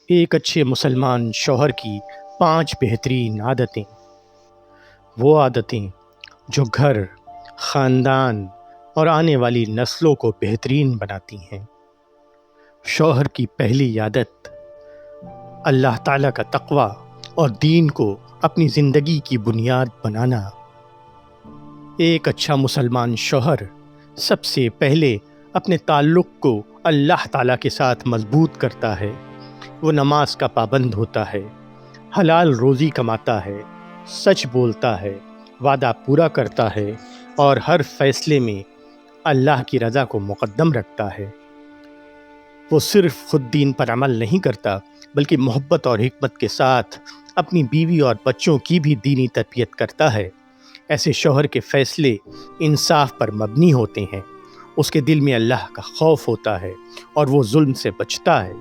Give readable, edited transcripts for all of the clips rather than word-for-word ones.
ایک اچھے مسلمان شوہر کی 5 بہترین عادتیں۔ وہ عادتیں جو گھر، خاندان اور آنے والی نسلوں کو بہترین بناتی ہیں۔ شوہر کی پہلی عادت، اللہ تعالیٰ کا تقوی اور دین کو اپنی زندگی کی بنیاد بنانا۔ ایک اچھا مسلمان شوہر سب سے پہلے اپنے تعلق کو اللہ تعالیٰ کے ساتھ مضبوط کرتا ہے۔ وہ نماز کا پابند ہوتا ہے، حلال روزی کماتا ہے، سچ بولتا ہے، وعدہ پورا کرتا ہے اور ہر فیصلے میں اللہ کی رضا کو مقدم رکھتا ہے۔ وہ صرف خود دین پر عمل نہیں کرتا بلکہ محبت اور حکمت کے ساتھ اپنی بیوی اور بچوں کی بھی دینی تربیت کرتا ہے۔ ایسے شوہر کے فیصلے انصاف پر مبنی ہوتے ہیں۔ اس کے دل میں اللہ کا خوف ہوتا ہے اور وہ ظلم سے بچتا ہے۔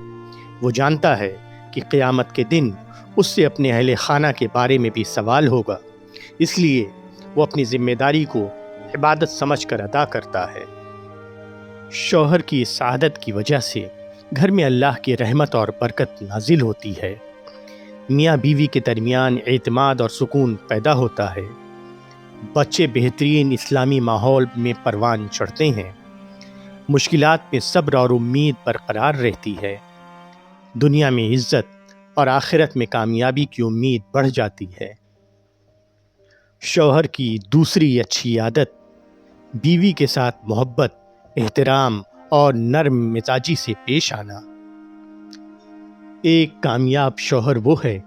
وہ جانتا ہے کہ قیامت کے دن اس سے اپنے اہل خانہ کے بارے میں بھی سوال ہوگا، اس لیے وہ اپنی ذمہ داری کو عبادت سمجھ کر ادا کرتا ہے۔ شوہر کی اس عادت کی وجہ سے گھر میں اللہ کی رحمت اور برکت نازل ہوتی ہے۔ میاں بیوی کے درمیان اعتماد اور سکون پیدا ہوتا ہے۔ بچے بہترین اسلامی ماحول میں پروان چڑھتے ہیں۔ مشکلات میں صبر اور امید برقرار رہتی ہے۔ دنیا میں عزت اور آخرت میں کامیابی کی امید بڑھ جاتی ہے۔ شوہر کی دوسری اچھی عادت، بیوی کے ساتھ محبت، احترام اور نرم مزاجی سے پیش آنا۔ ایک کامیاب شوہر وہ ہے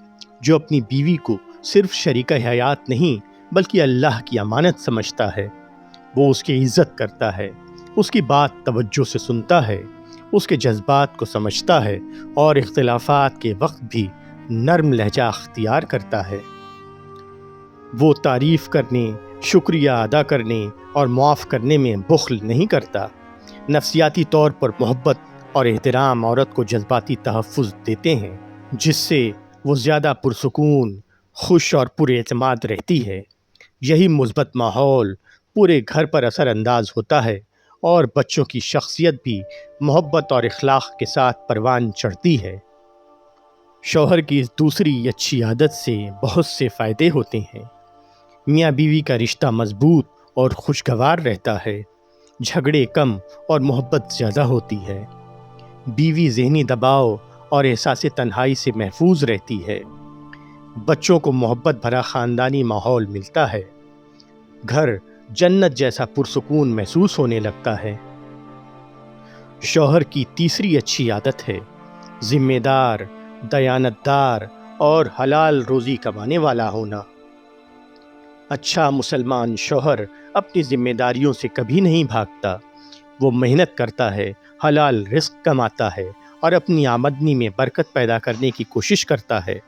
جو اپنی بیوی کو صرف شریکہ حیات نہیں بلکہ اللہ کی امانت سمجھتا ہے۔ وہ اس کی عزت کرتا ہے، اس کی بات توجہ سے سنتا ہے، اس کے جذبات کو سمجھتا ہے اور اختلافات کے وقت بھی نرم لہجہ اختیار کرتا ہے۔ وہ تعریف کرنے، شکریہ ادا کرنے اور معاف کرنے میں بخل نہیں کرتا۔ نفسیاتی طور پر محبت اور احترام عورت کو جذباتی تحفظ دیتے ہیں، جس سے وہ زیادہ پرسکون، خوش اور پر اعتماد رہتی ہے۔ یہی مثبت ماحول پورے گھر پر اثر انداز ہوتا ہے اور بچوں کی شخصیت بھی محبت اور اخلاق کے ساتھ پروان چڑھتی ہے۔ شوہر کی اس دوسری اچھی عادت سے بہت سے فائدے ہوتے ہیں۔ میاں بیوی کا رشتہ مضبوط اور خوشگوار رہتا ہے۔ جھگڑے کم اور محبت زیادہ ہوتی ہے۔ بیوی ذہنی دباؤ اور احساس تنہائی سے محفوظ رہتی ہے۔ بچوں کو محبت بھرا خاندانی ماحول ملتا ہے۔ گھر جنت جیسا پرسکون محسوس ہونے لگتا ہے۔ شوہر کی تیسری اچھی عادت ہے ذمہ دار، دیانتدار اور حلال روزی کمانے والا ہونا۔ اچھا مسلمان شوہر اپنی ذمہ داریوں سے کبھی نہیں بھاگتا۔ وہ محنت کرتا ہے، حلال رزق کماتا ہے اور اپنی آمدنی میں برکت پیدا کرنے کی کوشش کرتا ہے۔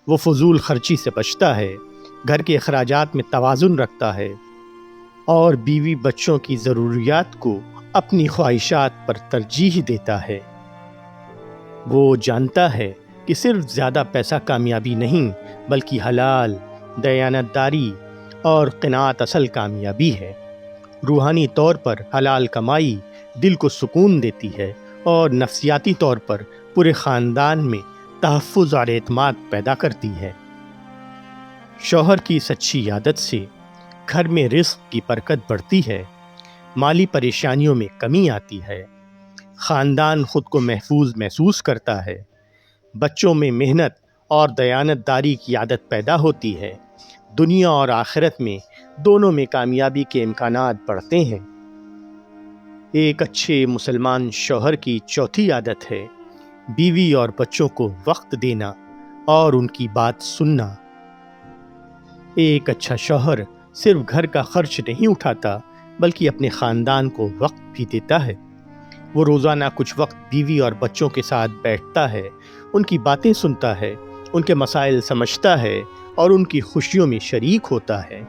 وہ فضول خرچی سے بچتا ہے، گھر کے اخراجات میں توازن رکھتا ہے اور بیوی بچوں کی ضروریات کو اپنی خواہشات پر ترجیح دیتا ہے۔ وہ جانتا ہے کہ صرف زیادہ پیسہ کامیابی نہیں بلکہ حلال، دیانتداری اور قناعت اصل کامیابی ہے۔ روحانی طور پر حلال کمائی دل کو سکون دیتی ہے اور نفسیاتی طور پر پورے خاندان میں تحفظ اور اعتماد پیدا کرتی ہے۔ شوہر کی اس اچھی عادت سے گھر میں رزق کی برکت بڑھتی ہے، مالی پریشانیوں میں کمی آتی ہے، خاندان خود کو محفوظ محسوس کرتا ہے، بچوں میں محنت اور دیانتداری کی عادت پیدا ہوتی ہے، دنیا اور آخرت میں دونوں میں کامیابی کے امکانات بڑھتے ہیں۔ ایک اچھے مسلمان شوہر کی چوتھی عادت ہے بیوی اور بچوں کو وقت دینا اور ان کی بات سننا۔ ایک اچھا شوہر صرف گھر کا خرچ نہیں اٹھاتا بلکہ اپنے خاندان کو وقت بھی دیتا ہے۔ وہ روزانہ کچھ وقت بیوی اور بچوں کے ساتھ بیٹھتا ہے، ان کی باتیں سنتا ہے، ان کے مسائل سمجھتا ہے اور ان کی خوشیوں میں شریک ہوتا ہے۔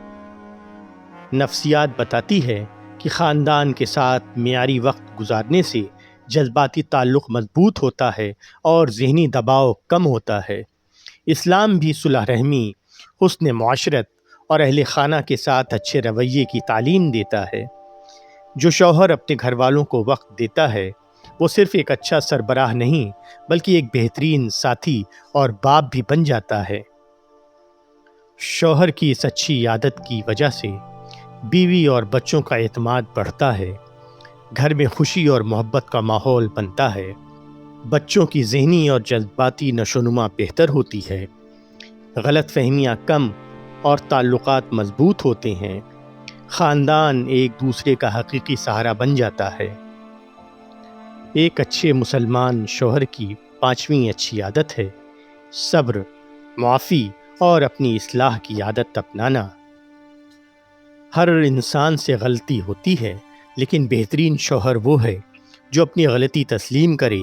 نفسیات بتاتی ہے کہ خاندان کے ساتھ معیاری وقت گزارنے سے جذباتی تعلق مضبوط ہوتا ہے اور ذہنی دباؤ کم ہوتا ہے۔ اسلام بھی صلح رحمی، حسن معاشرت اور اہل خانہ کے ساتھ اچھے رویے کی تعلیم دیتا ہے۔ جو شوہر اپنے گھر والوں کو وقت دیتا ہے وہ صرف ایک اچھا سربراہ نہیں بلکہ ایک بہترین ساتھی اور باپ بھی بن جاتا ہے۔ شوہر کی اس اچھی عادت کی وجہ سے بیوی اور بچوں کا اعتماد بڑھتا ہے، گھر میں خوشی اور محبت کا ماحول بنتا ہے، بچوں کی ذہنی اور جذباتی نشوونما بہتر ہوتی ہے، غلط فہمیاں کم اور تعلقات مضبوط ہوتے ہیں، خاندان ایک دوسرے کا حقیقی سہارا بن جاتا ہے۔ ایک اچھے مسلمان شوہر کی 5ویں اچھی عادت ہے صبر، معافی اور اپنی اصلاح کی عادت اپنانا۔ ہر انسان سے غلطی ہوتی ہے، لیکن بہترین شوہر وہ ہے جو اپنی غلطی تسلیم کرے،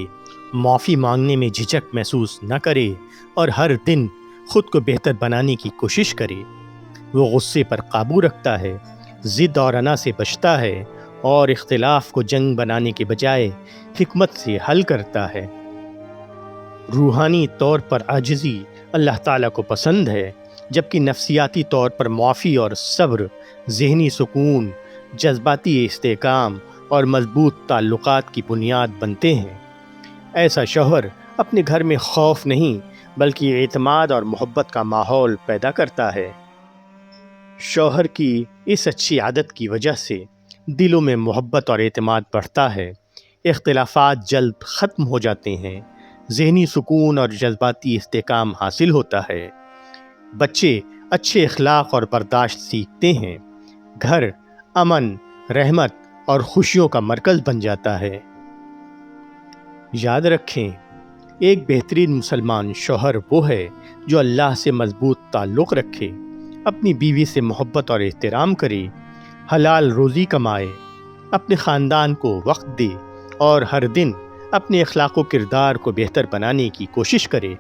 معافی مانگنے میں جھجک محسوس نہ کرے اور ہر دن خود کو بہتر بنانے کی کوشش کرے۔ وہ غصے پر قابو رکھتا ہے، ضد اور انا سے بچتا ہے اور اختلاف کو جنگ بنانے کے بجائے حکمت سے حل کرتا ہے۔ روحانی طور پر عاجزی اللہ تعالیٰ کو پسند ہے، جبکہ نفسیاتی طور پر معافی اور صبر ذہنی سکون، جذباتی استحکام اور مضبوط تعلقات کی بنیاد بنتے ہیں۔ ایسا شوہر اپنے گھر میں خوف نہیں بلکہ اعتماد اور محبت کا ماحول پیدا کرتا ہے۔ شوہر کی اس اچھی عادت کی وجہ سے دلوں میں محبت اور اعتماد بڑھتا ہے، اختلافات جلد ختم ہو جاتے ہیں، ذہنی سکون اور جذباتی استحکام حاصل ہوتا ہے، بچے اچھے اخلاق اور برداشت سیکھتے ہیں، گھر امن، رحمت اور خوشیوں کا مرکز بن جاتا ہے۔ یاد رکھیں، ایک بہترین مسلمان شوہر وہ ہے جو اللہ سے مضبوط تعلق رکھے، اپنی بیوی سے محبت اور احترام کرے، حلال روزی کمائے، اپنے خاندان کو وقت دے اور ہر دن اپنے اخلاق و کردار کو بہتر بنانے کی کوشش کرے۔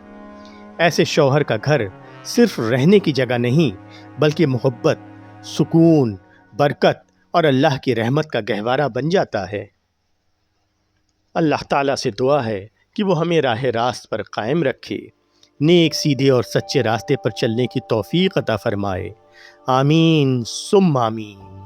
ایسے شوہر کا گھر صرف رہنے کی جگہ نہیں بلکہ محبت، سکون، برکت اور اللہ کی رحمت کا گہوارہ بن جاتا ہے۔ اللہ تعالیٰ سے دعا ہے کہ وہ ہمیں راہ راست پر قائم رکھے، نیک سیدھے اور سچے راستے پر چلنے کی توفیق عطا فرمائے۔ آمین ثم آمین۔